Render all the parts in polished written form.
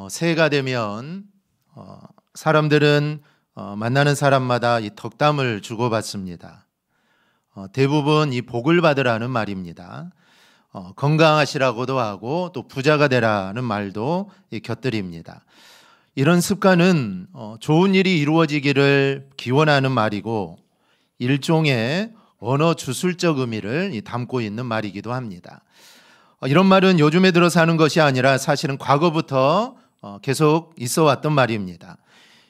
새해가 되면 사람들은 만나는 사람마다 이 덕담을 주고받습니다. 대부분 이 복을 받으라는 말입니다. 건강하시라고도 하고 또 부자가 되라는 말도 곁들입니다. 이런 습관은 좋은 일이 이루어지기를 기원하는 말이고 일종의 언어 주술적 의미를 담고 있는 말이기도 합니다. 이런 말은 요즘에 들어서 하는 것이 아니라 사실은 과거부터 계속 있어 왔던 말입니다.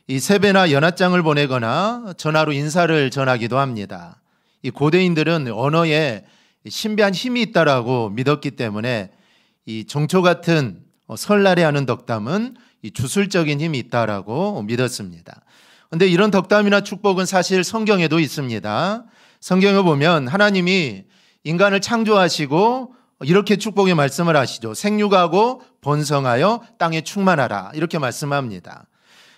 이 세배나 연하장을 보내거나 전화로 인사를 전하기도 합니다. 이 고대인들은 언어에 신비한 힘이 있다라고 믿었기 때문에 이 정초 같은 설날에 하는 덕담은 이 주술적인 힘이 있다라고 믿었습니다. 그런데 이런 덕담이나 축복은 사실 성경에도 있습니다. 성경에 보면 하나님이 인간을 창조하시고 이렇게 축복의 말씀을 하시죠. 생육하고 번성하여 땅에 충만하라 이렇게 말씀합니다.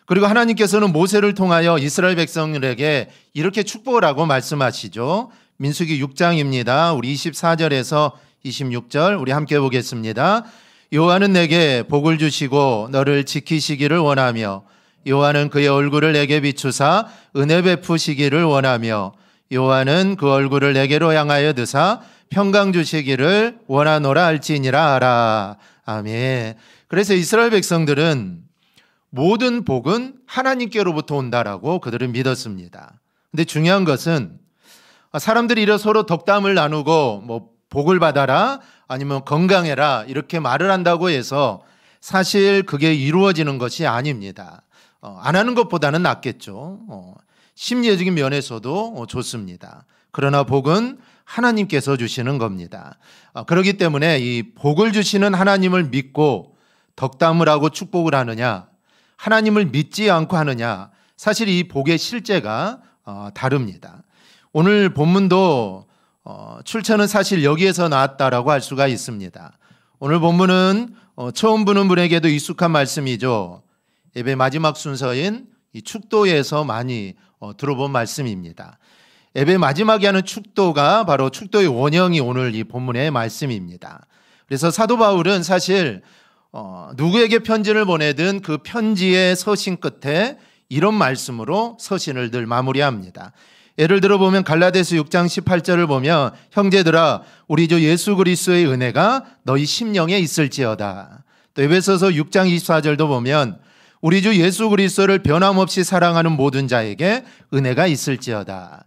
그리고 하나님께서는 모세를 통하여 이스라엘 백성들에게 이렇게 축복을 하고 말씀하시죠. 민수기 6장입니다. 우리 24절에서 26절 우리 함께 보겠습니다. 여호와는 내게 복을 주시고 너를 지키시기를 원하며 여호와는 그의 얼굴을 내게 비추사 은혜 베푸시기를 원하며 여호와는 그 얼굴을 내게로 향하여 드사 평강 주시기를 원하노라 할지니라 하라. 아멘. 그래서 이스라엘 백성들은 모든 복은 하나님께로부터 온다라고 그들은 믿었습니다. 근데 중요한 것은 사람들이 이래 서로 덕담을 나누고 뭐 복을 받아라 아니면 건강해라 이렇게 말을 한다고 해서 사실 그게 이루어지는 것이 아닙니다. 안 하는 것보다는 낫겠죠. 심리적인 면에서도 좋습니다. 그러나 복은 하나님께서 주시는 겁니다. 그렇기 때문에 이 복을 주시는 하나님을 믿고 덕담을 하고 축복을 하느냐 하나님을 믿지 않고 하느냐 사실 이 복의 실제가 다릅니다. 오늘 본문도 출처는 사실 여기에서 나왔다라고 할 수가 있습니다. 오늘 본문은 처음 보는 분에게도 익숙한 말씀이죠. 예배 마지막 순서인 이 축도에서 많이 들어본 말씀입니다. 예배 마지막에 하는 축도가 바로 축도의 원형이 오늘 이 본문의 말씀입니다. 그래서 사도 바울은 사실 누구에게 편지를 보내든 그 편지의 서신 끝에 이런 말씀으로 서신을 늘 마무리합니다. 예를 들어 보면 갈라디아서 6장 18절을 보면 형제들아 우리 주 예수 그리스도의 은혜가 너희 심령에 있을지어다. 또 에베소서 6장 24절도 보면 우리 주 예수 그리스도를 변함없이 사랑하는 모든 자에게 은혜가 있을지어다.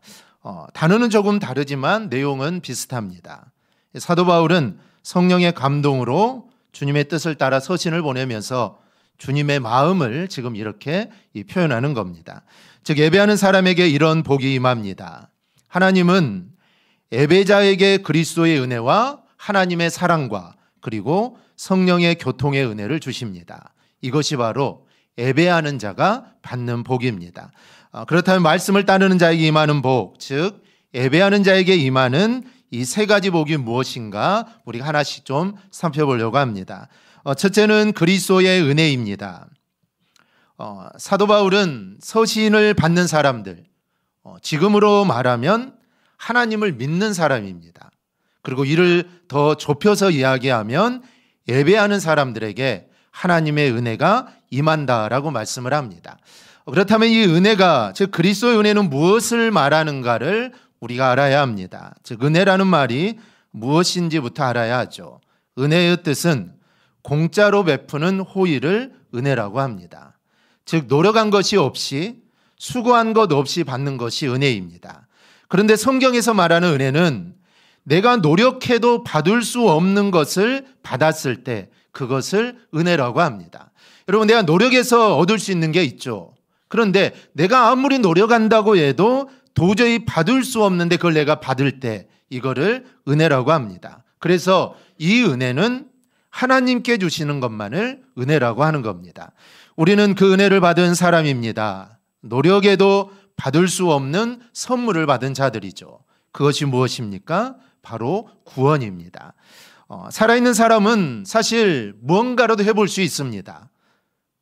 단어는 조금 다르지만 내용은 비슷합니다. 사도 바울은 성령의 감동으로 주님의 뜻을 따라 서신을 보내면서 주님의 마음을 지금 이렇게 표현하는 겁니다. 즉 예배하는 사람에게 이런 복이 임합니다. 하나님은 예배자에게 그리스도의 은혜와 하나님의 사랑과 그리고 성령의 교통의 은혜를 주십니다. 이것이 바로 예배하는 자가 받는 복입니다. 그렇다면 말씀을 따르는 자에게 임하는 복, 즉 예배하는 자에게 임하는 이 세 가지 복이 무엇인가 우리가 하나씩 좀 살펴보려고 합니다. 첫째는 그리스도의 은혜입니다. 사도 바울은 서신을 받는 사람들, 지금으로 말하면 하나님을 믿는 사람입니다. 그리고 이를 더 좁혀서 이야기하면 예배하는 사람들에게 하나님의 은혜가 임한다라고 말씀을 합니다. 그렇다면 이 은혜가 즉 그리스도의 은혜는 무엇을 말하는가를 우리가 알아야 합니다. 즉 은혜라는 말이 무엇인지부터 알아야 하죠. 은혜의 뜻은 공짜로 베푸는 호의를 은혜라고 합니다. 즉 노력한 것이 없이 수고한 것 없이 받는 것이 은혜입니다. 그런데 성경에서 말하는 은혜는 내가 노력해도 받을 수 없는 것을 받았을 때 그것을 은혜라고 합니다. 여러분 내가 노력해서 얻을 수 있는 게 있죠. 그런데 내가 아무리 노력한다고 해도 도저히 받을 수 없는데 그걸 내가 받을 때 이거를 은혜라고 합니다. 그래서 이 은혜는 하나님께 주시는 것만을 은혜라고 하는 겁니다. 우리는 그 은혜를 받은 사람입니다. 노력에도 받을 수 없는 선물을 받은 자들이죠. 그것이 무엇입니까? 바로 구원입니다. 살아있는 사람은 사실 무언가라도 해볼 수 있습니다.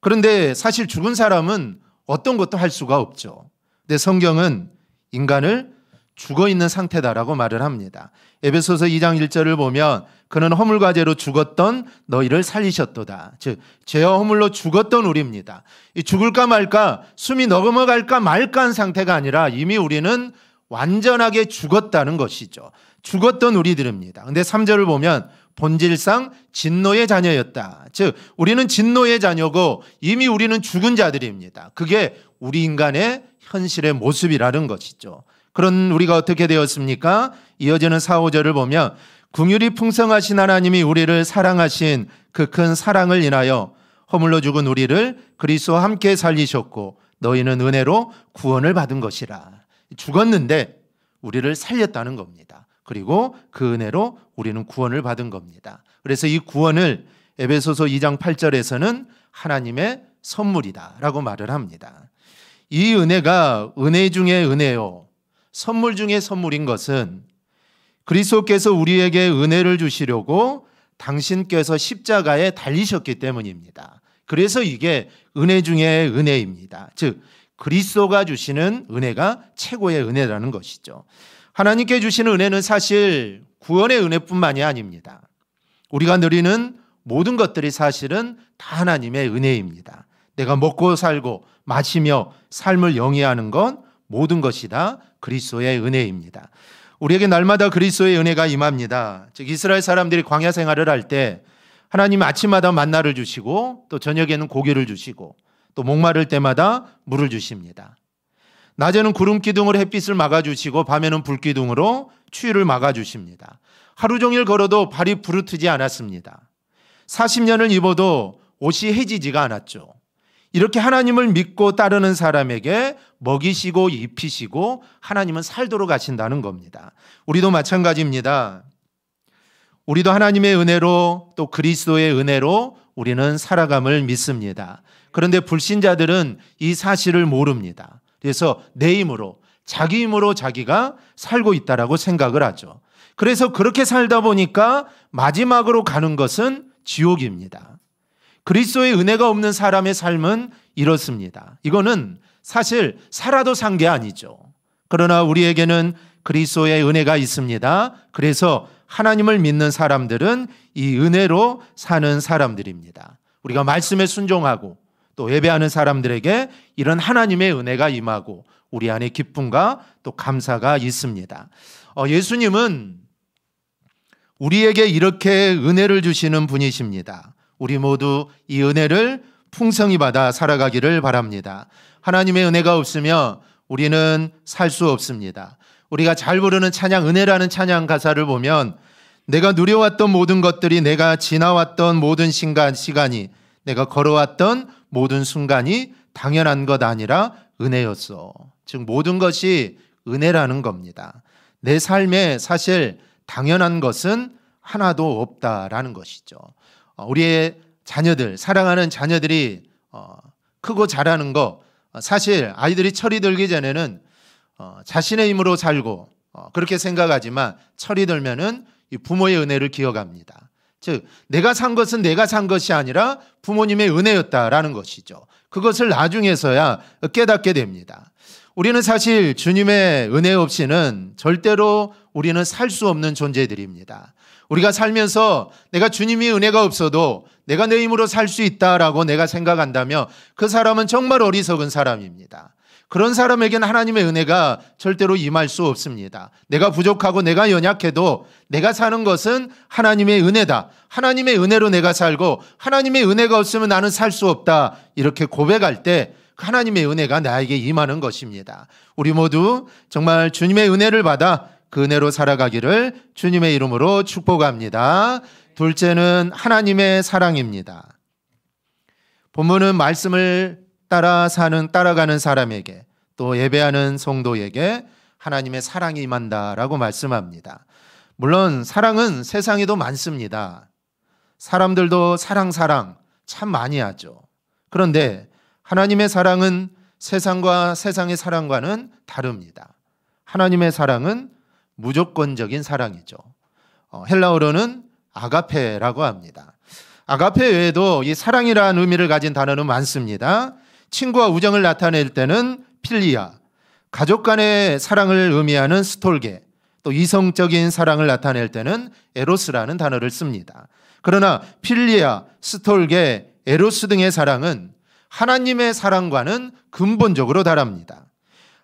그런데 사실 죽은 사람은 어떤 것도 할 수가 없죠. 근데 성경은 인간을 죽어 있는 상태다라고 말을 합니다. 에베소서 2장 1절을 보면 그는 허물과 죄로 죽었던 너희를 살리셨도다. 즉 죄와 허물로 죽었던 우리입니다. 이 죽을까 말까, 숨이 넘어갈까 말까 한 상태가 아니라 이미 우리는 완전하게 죽었다는 것이죠. 죽었던 우리들입니다. 근데 3절을 보면 본질상 진노의 자녀였다. 즉 우리는 진노의 자녀고 이미 우리는 죽은 자들입니다. 그게 우리 인간의 현실의 모습이라는 것이죠. 그런 우리가 어떻게 되었습니까? 이어지는 4, 5절을 보면 긍휼이 풍성하신 하나님이 우리를 사랑하신 그 큰 사랑을 인하여 허물로 죽은 우리를 그리스도와 함께 살리셨고 너희는 은혜로 구원을 받은 것이라. 죽었는데 우리를 살렸다는 겁니다. 그리고 그 은혜로 우리는 구원을 받은 겁니다. 그래서 이 구원을 에베소서 2장 8절에서는 하나님의 선물이다라고 말을 합니다. 이 은혜가 은혜 중에 은혜요, 선물 중에 선물인 것은 그리스도께서 우리에게 은혜를 주시려고 당신께서 십자가에 달리셨기 때문입니다. 그래서 이게 은혜 중에 은혜입니다. 즉 그리스도가 주시는 은혜가 최고의 은혜라는 것이죠. 하나님께 주시는 은혜는 사실 구원의 은혜뿐만이 아닙니다. 우리가 누리는 모든 것들이 사실은 다 하나님의 은혜입니다. 내가 먹고 살고 마시며 삶을 영위하는 건 모든 것이 다 그리스도의 은혜입니다. 우리에게 날마다 그리스도의 은혜가 임합니다. 즉 이스라엘 사람들이 광야 생활을 할 때 하나님 아침마다 만나를 주시고 또 저녁에는 고기를 주시고 또 목마를 때마다 물을 주십니다. 낮에는 구름 기둥으로 햇빛을 막아주시고 밤에는 불 기둥으로 추위를 막아주십니다. 하루 종일 걸어도 발이 부르트지 않았습니다. 40년을 입어도 옷이 해지지가 않았죠. 이렇게 하나님을 믿고 따르는 사람에게 먹이시고 입히시고 하나님은 살도록 하신다는 겁니다. 우리도 마찬가지입니다. 우리도 하나님의 은혜로 또 그리스도의 은혜로 우리는 살아감을 믿습니다. 그런데 불신자들은 이 사실을 모릅니다. 그래서 내 힘으로, 자기 힘으로 자기가 살고 있다라고 생각을 하죠. 그래서 그렇게 살다 보니까 마지막으로 가는 것은 지옥입니다. 그리스도의 은혜가 없는 사람의 삶은 이렇습니다. 이거는 사실 살아도 산 게 아니죠. 그러나 우리에게는 그리스도의 은혜가 있습니다. 그래서 하나님을 믿는 사람들은 이 은혜로 사는 사람들입니다. 우리가 말씀에 순종하고 또 예배하는 사람들에게 이런 하나님의 은혜가 임하고 우리 안에 기쁨과 또 감사가 있습니다. 예수님은 우리에게 이렇게 은혜를 주시는 분이십니다. 우리 모두 이 은혜를 풍성히 받아 살아가기를 바랍니다. 하나님의 은혜가 없으면 우리는 살 수 없습니다. 우리가 잘 부르는 찬양, 은혜라는 찬양 가사를 보면 내가 누려왔던 모든 것들이, 내가 지나왔던 모든 시간이, 내가 걸어왔던 모든 순간이 당연한 것 아니라 은혜였어. 즉 모든 것이 은혜라는 겁니다. 내 삶에 사실 당연한 것은 하나도 없다라는 것이죠. 우리의 자녀들, 사랑하는 자녀들이 크고 자라는 거, 사실 아이들이 철이 들기 전에는 자신의 힘으로 살고 그렇게 생각하지만 철이 들면은 이 부모의 은혜를 기억합니다. 즉 내가 산 것은 내가 산 것이 아니라 부모님의 은혜였다라는 것이죠. 그것을 나중에서야 깨닫게 됩니다. 우리는 사실 주님의 은혜 없이는 절대로 우리는 살 수 없는 존재들입니다. 우리가 살면서 내가 주님의 은혜가 없어도 내가 내 힘으로 살 수 있다라고 내가 생각한다면 그 사람은 정말 어리석은 사람입니다. 그런 사람에게는 하나님의 은혜가 절대로 임할 수 없습니다. 내가 부족하고 내가 연약해도 내가 사는 것은 하나님의 은혜다. 하나님의 은혜로 내가 살고 하나님의 은혜가 없으면 나는 살 수 없다. 이렇게 고백할 때 하나님의 은혜가 나에게 임하는 것입니다. 우리 모두 정말 주님의 은혜를 받아 그 은혜로 살아가기를 주님의 이름으로 축복합니다. 둘째는 하나님의 사랑입니다. 본문은 말씀을 따라가는 사람에게 또 예배하는 성도에게 하나님의 사랑이 임한다라고 말씀합니다. 물론 사랑은 세상에도 많습니다. 사람들도 사랑 참 많이 하죠. 그런데 하나님의 사랑은 세상과 세상의 사랑과는 다릅니다. 하나님의 사랑은 무조건적인 사랑이죠. 헬라어로는 아가페라고 합니다. 아가페 외에도 이 사랑이라는 의미를 가진 단어는 많습니다. 친구와 우정을 나타낼 때는 필리아, 가족 간의 사랑을 의미하는 스톨게, 또 이성적인 사랑을 나타낼 때는 에로스라는 단어를 씁니다. 그러나 필리아, 스톨게, 에로스 등의 사랑은 하나님의 사랑과는 근본적으로 다릅니다.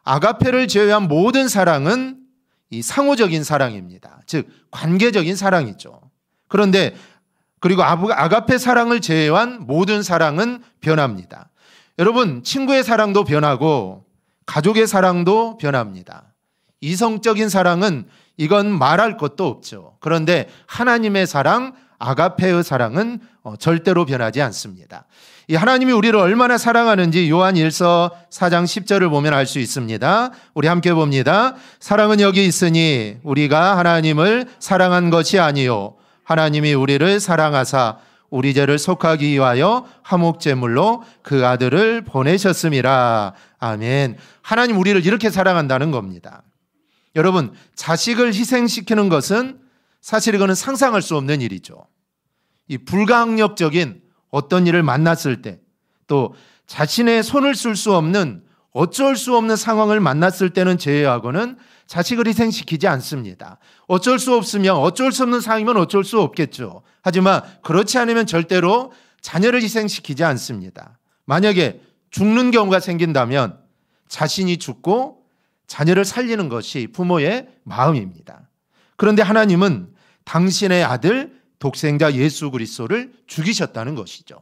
아가페를 제외한 모든 사랑은 이 상호적인 사랑입니다. 즉 관계적인 사랑이죠. 그런데 그리고 아가페 사랑을 제외한 모든 사랑은 변합니다. 여러분, 친구의 사랑도 변하고 가족의 사랑도 변합니다. 이성적인 사랑은 이건 말할 것도 없죠. 그런데 하나님의 사랑, 아가페의 사랑은 절대로 변하지 않습니다. 이 하나님이 우리를 얼마나 사랑하는지 요한 1서 4장 10절을 보면 알 수 있습니다. 우리 함께 봅니다. 사랑은 여기 있으니 우리가 하나님을 사랑한 것이 아니요 하나님이 우리를 사랑하사 우리 죄를 속하기 위하여 화목제물로 그 아들을 보내셨음이라. 아멘. 하나님 우리를 이렇게 사랑한다는 겁니다. 여러분, 자식을 희생시키는 것은 사실 이거는 상상할 수 없는 일이죠. 이 불가항력적인 어떤 일을 만났을 때, 또 자신의 손을 쓸 수 없는 어쩔 수 없는 상황을 만났을 때는 제외하고는 자식을 희생시키지 않습니다. 어쩔 수 없으면, 어쩔 수 없는 상황이면 어쩔 수 없겠죠. 하지만 그렇지 않으면 절대로 자녀를 희생시키지 않습니다. 만약에 죽는 경우가 생긴다면 자신이 죽고 자녀를 살리는 것이 부모의 마음입니다. 그런데 하나님은 당신의 아들 독생자 예수 그리스도를 죽이셨다는 것이죠.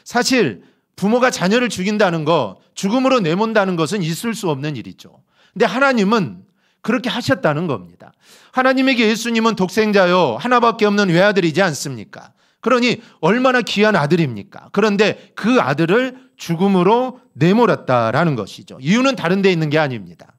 사실 부모가 자녀를 죽인다는 것, 죽음으로 내몬다는 것은 있을 수 없는 일이죠. 근데 하나님은 그렇게 하셨다는 겁니다. 하나님에게 예수님은 독생자요 하나밖에 없는 외아들이지 않습니까? 그러니 얼마나 귀한 아들입니까? 그런데 그 아들을 죽음으로 내몰았다라는 것이죠. 이유는 다른 데 있는 게 아닙니다.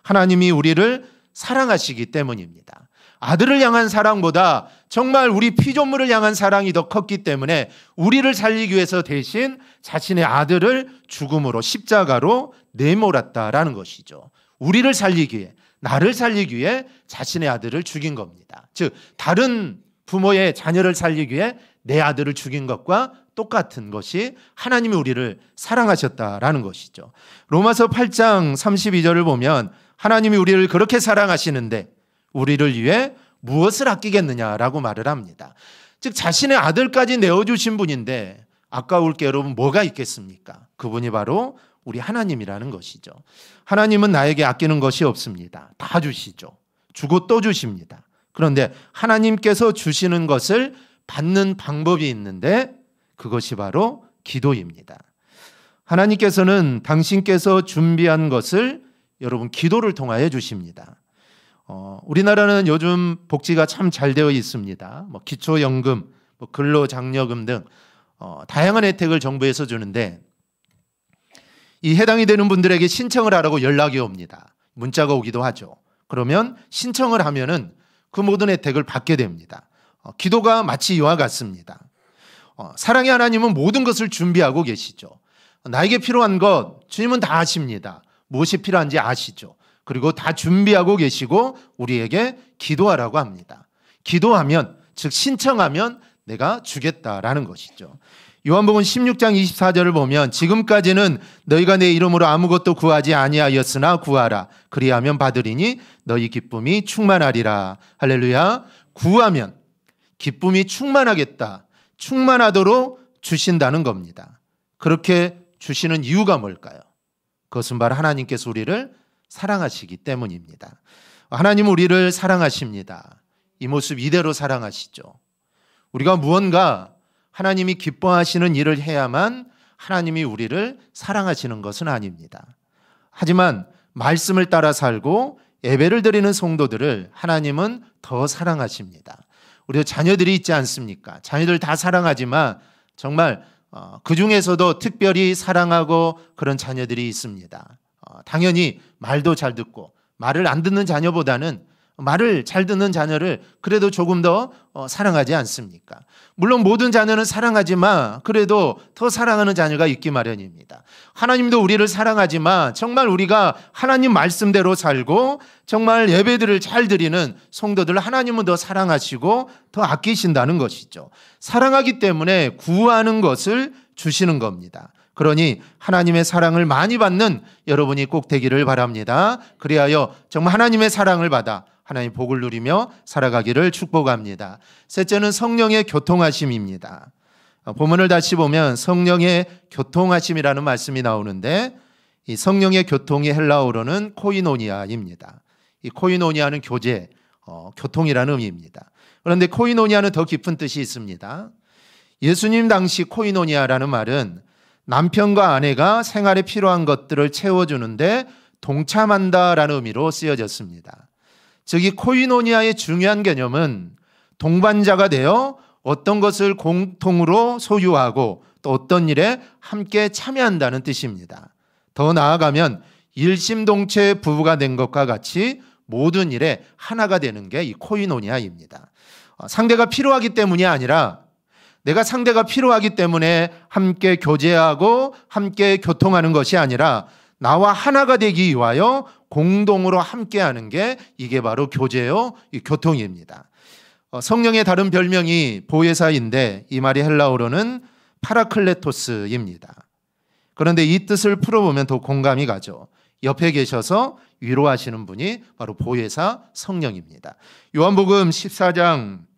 하나님이 우리를 사랑하시기 때문입니다. 아들을 향한 사랑보다 정말 우리 피조물을 향한 사랑이 더 컸기 때문에 우리를 살리기 위해서 대신 자신의 아들을 죽음으로 십자가로 내몰았다라는 것이죠. 우리를 살리기 위해, 나를 살리기 위해 자신의 아들을 죽인 겁니다. 즉 다른 부모의 자녀를 살리기 위해 내 아들을 죽인 것과 똑같은 것이 하나님이 우리를 사랑하셨다라는 것이죠. 로마서 8장 32절을 보면 하나님이 우리를 그렇게 사랑하시는데 우리를 위해 무엇을 아끼겠느냐라고 말을 합니다. 즉 자신의 아들까지 내어주신 분인데 아까울 게 여러분 뭐가 있겠습니까? 그분이 바로 우리 하나님이라는 것이죠. 하나님은 나에게 아끼는 것이 없습니다. 다 주시죠. 주고 또 주십니다. 그런데 하나님께서 주시는 것을 받는 방법이 있는데 그것이 바로 기도입니다. 하나님께서는 당신께서 준비한 것을 여러분 기도를 통하여 주십니다. 우리나라는 요즘 복지가 참 잘 되어 있습니다. 기초연금, 근로장려금 등 다양한 혜택을 정부에서 주는데 이 해당이 되는 분들에게 신청을 하라고 연락이 옵니다. 문자가 오기도 하죠. 그러면 신청을 하면은 그 모든 혜택을 받게 됩니다. 기도가 마치 이와 같습니다. 사랑의 하나님은 모든 것을 준비하고 계시죠. 나에게 필요한 것 주님은 다 아십니다. 무엇이 필요한지 아시죠. 그리고 다 준비하고 계시고 우리에게 기도하라고 합니다. 기도하면, 즉 신청하면 내가 주겠다라는 것이죠. 요한복음 16장 24절을 보면 지금까지는 너희가 내 이름으로 아무것도 구하지 아니하였으나 구하라. 그리하면 받으리니 너희 기쁨이 충만하리라. 할렐루야. 구하면 기쁨이 충만하겠다. 충만하도록 주신다는 겁니다. 그렇게 주시는 이유가 뭘까요? 그것은 바로 하나님께서 우리를 사랑하시기 때문입니다. 하나님은 우리를 사랑하십니다. 이 모습 이대로 사랑하시죠. 우리가 무언가 하나님이 기뻐하시는 일을 해야만 하나님이 우리를 사랑하시는 것은 아닙니다. 하지만 말씀을 따라 살고 예배를 드리는 성도들을 하나님은 더 사랑하십니다. 우리 자녀들이 있지 않습니까? 자녀들 다 사랑하지만 정말 그 중에서도 특별히 사랑하고 그런 자녀들이 있습니다. 당연히 말도 잘 듣고 말을 안 듣는 자녀보다는 말을 잘 듣는 자녀를 그래도 조금 더 사랑하지 않습니까? 물론 모든 자녀는 사랑하지만 그래도 더 사랑하는 자녀가 있기 마련입니다. 하나님도 우리를 사랑하지만 정말 우리가 하나님 말씀대로 살고 정말 예배들을 잘 드리는 성도들을 하나님은 더 사랑하시고 더 아끼신다는 것이죠. 사랑하기 때문에 구하는 것을 주시는 겁니다. 그러니 하나님의 사랑을 많이 받는 여러분이 꼭 되기를 바랍니다. 그리하여 정말 하나님의 사랑을 받아 하나님의 복을 누리며 살아가기를 축복합니다. 셋째는 성령의 교통하심입니다. 본문을 다시 보면 성령의 교통하심이라는 말씀이 나오는데, 이 성령의 교통이 헬라어로는 코이노니아입니다. 이 코이노니아는 교제, 교통이라는 의미입니다. 그런데 코이노니아는 더 깊은 뜻이 있습니다. 예수님 당시 코이노니아라는 말은 남편과 아내가 생활에 필요한 것들을 채워주는데 동참한다라는 의미로 쓰여졌습니다. 즉, 이 코이노니아의 중요한 개념은 동반자가 되어 어떤 것을 공통으로 소유하고 또 어떤 일에 함께 참여한다는 뜻입니다. 더 나아가면 일심동체 부부가 된 것과 같이 모든 일에 하나가 되는 게 이 코이노니아입니다. 상대가 필요하기 때문이 아니라 내가 상대가 필요하기 때문에 함께 교제하고 함께 교통하는 것이 아니라 나와 하나가 되기 위하여 공동으로 함께하는 게 이게 바로 교제요, 이 교통입니다. 성령의 다른 별명이 보혜사인데 이 말이 헬라어로는 파라클레토스입니다. 그런데 이 뜻을 풀어보면 더 공감이 가죠. 옆에 계셔서 위로하시는 분이 바로 보혜사 성령입니다. 요한복음 14장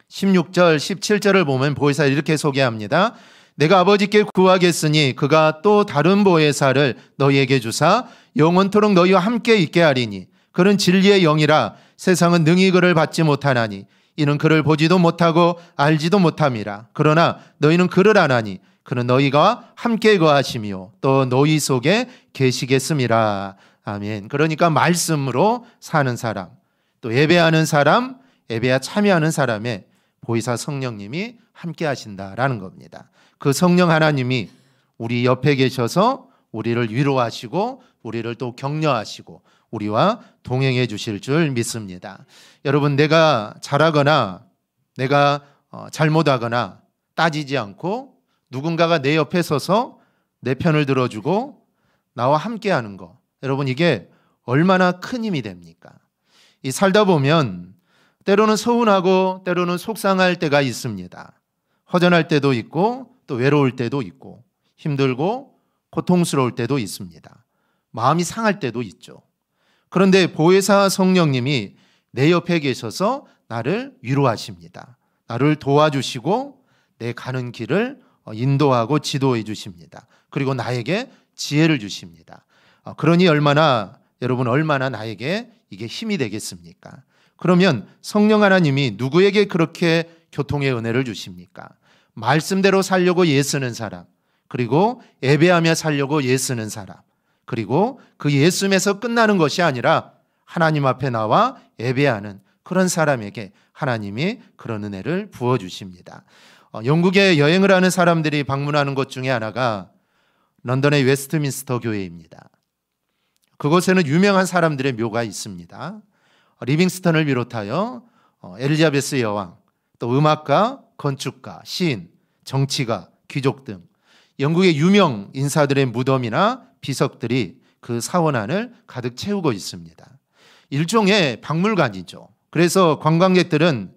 16절 17절을 보면 보혜사를 이렇게 소개합니다. 내가 아버지께 구하겠으니 그가 또 다른 보혜사를 너희에게 주사 영원토록 너희와 함께 있게 하리니 그는 진리의 영이라 세상은 능히 그를 받지 못하나니 이는 그를 보지도 못하고 알지도 못함이라. 그러나 너희는 그를 아나니 그는 너희가 함께 거하시며 또 너희 속에 계시겠음이라. 아멘. 그러니까 말씀으로 사는 사람, 또 예배하는 사람, 예배에 참여하는 사람의 보혜사 성령님이 함께 하신다라는 겁니다. 그 성령 하나님이 우리 옆에 계셔서 우리를 위로하시고 우리를 또 격려하시고 우리와 동행해 주실 줄 믿습니다. 여러분, 내가 잘하거나 내가 잘못하거나 따지지 않고 누군가가 내 옆에 서서 내 편을 들어주고 나와 함께하는 거, 여러분 이게 얼마나 큰 힘이 됩니까? 이 살다 보면 때로는 서운하고 때로는 속상할 때가 있습니다. 허전할 때도 있고 또 외로울 때도 있고 힘들고 고통스러울 때도 있습니다. 마음이 상할 때도 있죠. 그런데 보혜사 성령님이 내 옆에 계셔서 나를 위로하십니다. 나를 도와주시고 내 가는 길을 인도하고 지도해 주십니다. 그리고 나에게 지혜를 주십니다. 그러니 여러분 얼마나 나에게 이게 힘이 되겠습니까? 그러면 성령 하나님이 누구에게 그렇게 교통의 은혜를 주십니까? 말씀대로 살려고 애쓰는 사람, 그리고 예배하며 살려고 애쓰는 사람, 그리고 그 예수에서 끝나는 것이 아니라 하나님 앞에 나와 예배하는 그런 사람에게 하나님이 그런 은혜를 부어주십니다. 영국에 여행을 하는 사람들이 방문하는 곳 중에 하나가 런던의 웨스트민스터 교회입니다. 그곳에는 유명한 사람들의 묘가 있습니다. 리빙스턴을 비롯하여 엘리자베스 여왕, 또 음악가, 건축가, 시인, 정치가, 귀족 등 영국의 유명 인사들의 무덤이나 비석들이 그 사원 안을 가득 채우고 있습니다. 일종의 박물관이죠. 그래서 관광객들은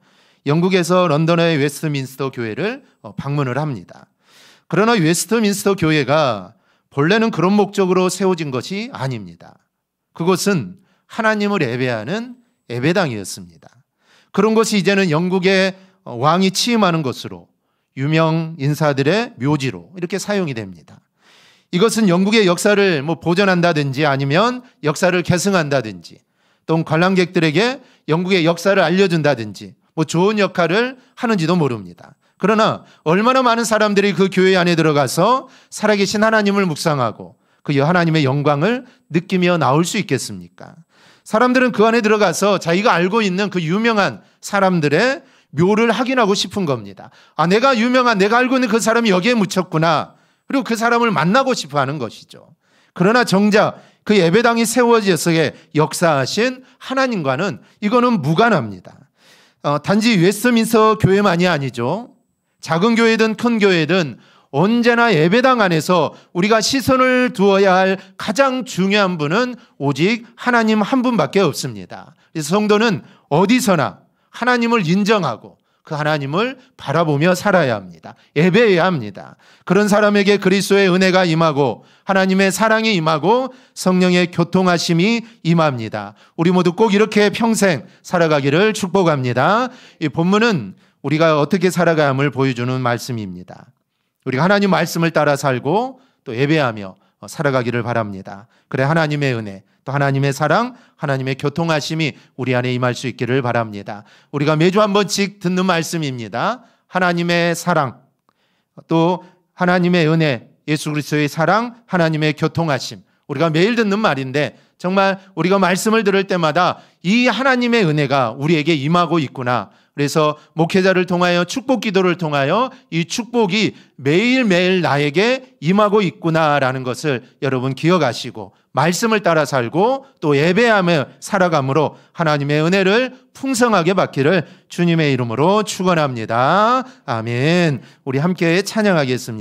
영국에서 런던의 웨스트민스터 교회를 방문을 합니다. 그러나 웨스트민스터 교회가 본래는 그런 목적으로 세워진 것이 아닙니다. 그곳은 하나님을 예배하는 예배당이었습니다. 그런 것이 이제는 영국의 왕이 취임하는 것으로 유명 인사들의 묘지로 이렇게 사용이 됩니다. 이것은 영국의 역사를 보존한다든지 아니면 역사를 계승한다든지 또 관람객들에게 영국의 역사를 알려준다든지 좋은 역할을 하는지도 모릅니다. 그러나 얼마나 많은 사람들이 그 교회 안에 들어가서 살아계신 하나님을 묵상하고 그 하나님의 영광을 느끼며 나올 수 있겠습니까? 사람들은 그 안에 들어가서 자기가 알고 있는 그 유명한 사람들의 묘를 확인하고 싶은 겁니다. 내가 알고 있는 그 사람이 여기에 묻혔구나. 그리고 그 사람을 만나고 싶어 하는 것이죠. 그러나 정작 그 예배당이 세워져서의 역사하신 하나님과는 이거는 무관합니다. 단지 웨스트민스터 교회만이 아니죠. 작은 교회든 큰 교회든 언제나 예배당 안에서 우리가 시선을 두어야 할 가장 중요한 분은 오직 하나님 한 분밖에 없습니다. 그래서 성도는 어디서나 하나님을 인정하고 그 하나님을 바라보며 살아야 합니다. 예배해야 합니다. 그런 사람에게 그리스도의 은혜가 임하고 하나님의 사랑이 임하고 성령의 교통하심이 임합니다. 우리 모두 꼭 이렇게 평생 살아가기를 축복합니다. 이 본문은 우리가 어떻게 살아가야 함을 보여주는 말씀입니다. 우리가 하나님 말씀을 따라 살고 또 예배하며 살아가기를 바랍니다. 그래 하나님의 은혜, 또 하나님의 사랑, 하나님의 교통하심이 우리 안에 임할 수 있기를 바랍니다. 우리가 매주 한 번씩 듣는 말씀입니다. 하나님의 사랑, 또 하나님의 은혜, 예수 그리스도의 사랑, 하나님의 교통하심. 우리가 매일 듣는 말인데 정말 우리가 말씀을 들을 때마다 이 하나님의 은혜가 우리에게 임하고 있구나. 그래서 목회자를 통하여 축복 기도를 통하여 이 축복이 매일매일 나에게 임하고 있구나라는 것을 여러분 기억하시고 말씀을 따라 살고 또 예배하며 살아감으로 하나님의 은혜를 풍성하게 받기를 주님의 이름으로 축원합니다. 아멘. 우리 함께 찬양하겠습니다.